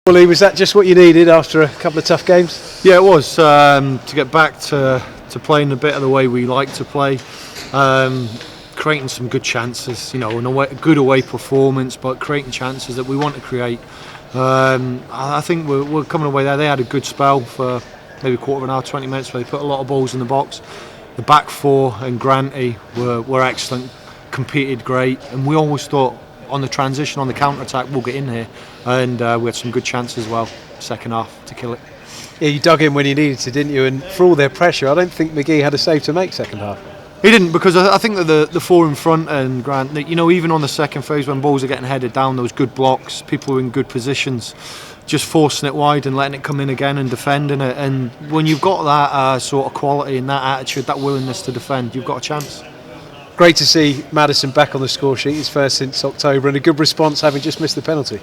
Lee, was that just what you needed after a couple of tough games? Yeah, it was to get back to playing a bit of the way we like to play, creating some good chances. You know, a good away performance, but creating chances that we want to create. I think we're coming away there. They had a good spell for maybe a quarter of an hour, 20 minutes, where they put a lot of balls in the box. The back four and Granty were excellent, competed great, and we always thought on the transition, on the counter-attack, we'll get in here, and we had some good chances as well, second half, to kill it. Yeah, you dug in when you needed to, didn't you? And for all their pressure, I don't think McGee had a save to make second half. He didn't, because I think that the four in front and Grant, you know, even on the second phase when balls are getting headed down, there was good blocks, people were in good positions, just forcing it wide and letting it come in again and defending it. And when you've got that sort of quality and that attitude, that willingness to defend, you've got a chance. Great to see Madison back on the score sheet, his first since October, and a good response having just missed the penalty.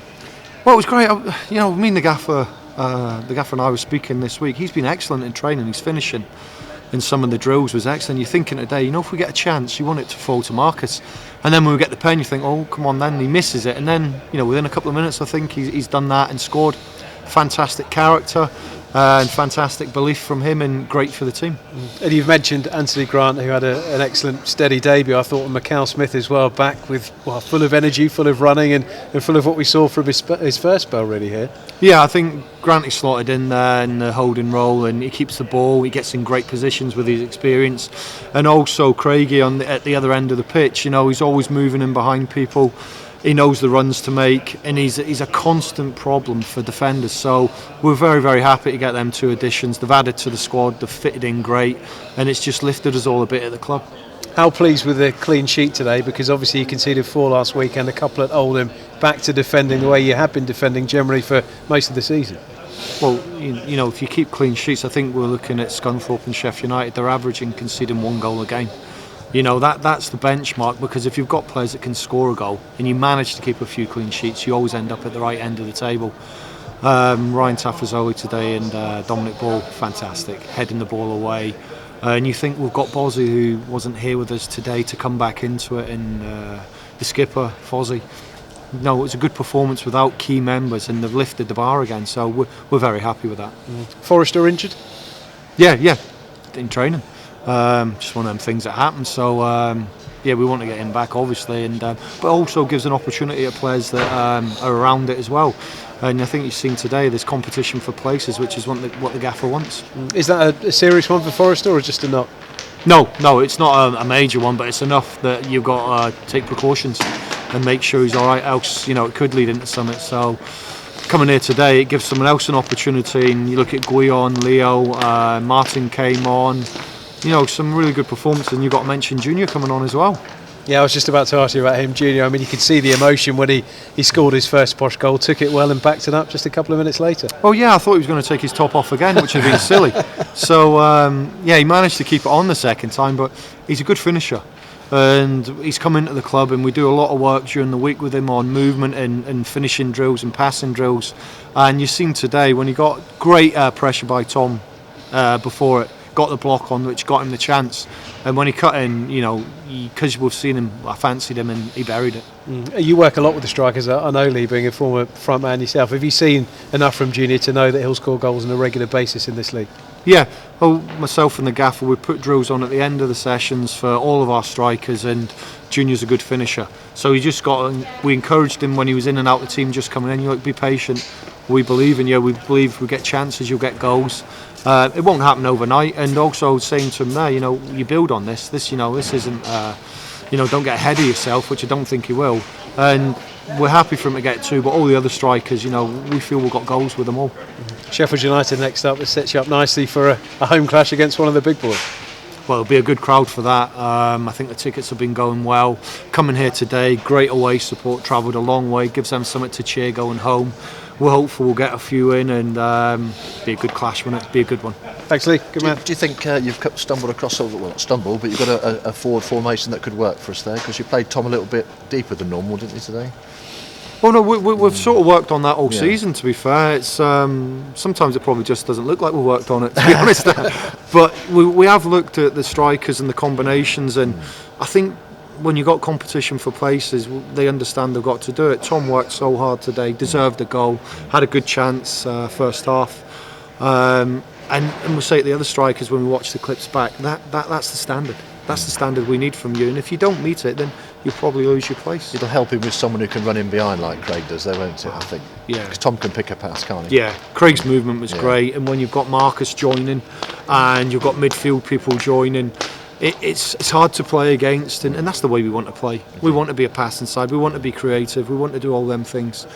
Well, it was great. You know, me and the gaffer and I were speaking this week. He's been excellent in training. His finishing in some of the drills was excellent. You're thinking today, you know, if we get a chance, you want it to fall to Marcus. And then when we get the pen, you think, oh, come on then. And he misses it. And then, you know, within a couple of minutes, I think he's done that and scored. Fantastic character and fantastic belief from him, and great for the team. And you've mentioned Anthony Grant, who had an excellent steady debut, I thought, and Macau Smith as well, back with full of energy, full of running, and full of what we saw from his first spell really here. Yeah, I think Grant is slotted in there in the holding role, and he keeps the ball, he gets in great positions with his experience. And also Craigie at the other end of the pitch, you know, he's always moving in behind people. He knows the runs to make, and he's a constant problem for defenders. So we're very, very happy to get them two additions. They've added to the squad, they've fitted in great, and it's just lifted us all a bit at the club. How pleased with the clean sheet today? Because obviously you conceded 4 last week and a couple at Oldham. Back to defending the way you have been defending generally for most of the season. Well, you know, if you keep clean sheets, I think we're looking at Scunthorpe and Sheffield United. They're averaging conceding 1 goal a game. You know, that's the benchmark, because if you've got players that can score a goal and you manage to keep a few clean sheets, you always end up at the right end of the table. Ryan Tafazoli today and Dominic Ball, fantastic, heading the ball away. And you think we've got Bozzy, who wasn't here with us today, to come back into it, and the skipper, Fozzie. No, it was a good performance without key members, and they've lifted the bar again, so we're very happy with that. Forrester injured? Yeah, in training. Just one of them things that happen. So yeah, we want to get him back, obviously, and but also gives an opportunity to players that are around it as well. And I think you've seen today there's competition for places, which is what the gaffer wants. Is that a serious one for Forrester, or just a knock? No, it's not a major one, but it's enough that you've got to take precautions and make sure he's all right. Else, you know, it could lead into something. So coming here today, it gives someone else an opportunity. And you look at Guion, Leo, Martin came on. You know, some really good performances, and you've got to mention Junior coming on as well. Yeah, I was just about to ask you about him, Junior. I mean, you could see the emotion when he scored his first posh goal, took it well and backed it up just a couple of minutes later. Oh yeah, I thought he was going to take his top off again, which would have been silly. So yeah, he managed to keep it on the second time, but he's a good finisher. And he's come into the club, and we do a lot of work during the week with him on movement and finishing drills and passing drills. And you've seen today when he got great pressure by Tom before it, got the block on, which got him the chance, and when he cut in, you know, because we've seen him, I fancied him, and he buried it. You work a lot with the strikers, I know, Lee, being a former front man yourself. Have you seen enough from Junior to know that he'll score goals on a regular basis in this league? Yeah, well, myself and the gaffer, we put drills on at the end of the sessions for all of our strikers, and Junior's a good finisher. So we encouraged him when he was in and out of the team, just coming in, you know, be patient. We believe in you, we believe if we get chances, you'll get goals. It won't happen overnight, and also saying to him there, you know, you build on this, you know, this isn't, you know, don't get ahead of yourself, which I don't think he will. And we're happy for him to get 2, but all the other strikers, you know, we feel we've got goals with them all. Sheffield United next up, it sets you up nicely for a home clash against one of the big boys. Well, it'll be a good crowd for that. I think the tickets have been going well. Coming here today, great away support, travelled a long way, gives them something to cheer going home. We're hopeful we'll get a few in, and be a good clash, won't it? Be a good one. Thanks, Lee. Good man. Do you think you've stumbled across, well, not stumbled, but you've got a forward formation that could work for us there? Because you played Tom a little bit deeper than normal, didn't you, today? Well, no, we've sort of worked on that all season, to be fair. It's sometimes it probably just doesn't look like we've worked on it, to be honest. But we have looked at the strikers and the combinations, and I think when you've got competition for places, they understand they've got to do it. Tom worked so hard today, deserved a goal, had a good chance first half. And we'll say to the other strikers when we watch the clips back, that's the standard. That's the standard we need from you. And if you don't meet it, then you'll probably lose your place. It'll help him with someone who can run in behind like Craig does, though, won't it? I think. Yeah. Because Tom can pick a pass, can't he? Yeah, Craig's movement was great, and when you've got Marcus joining, and you've got midfield people joining, it's hard to play against, and that's the way we want to play. We want to be a passing side, we want to be creative, we want to do all them things.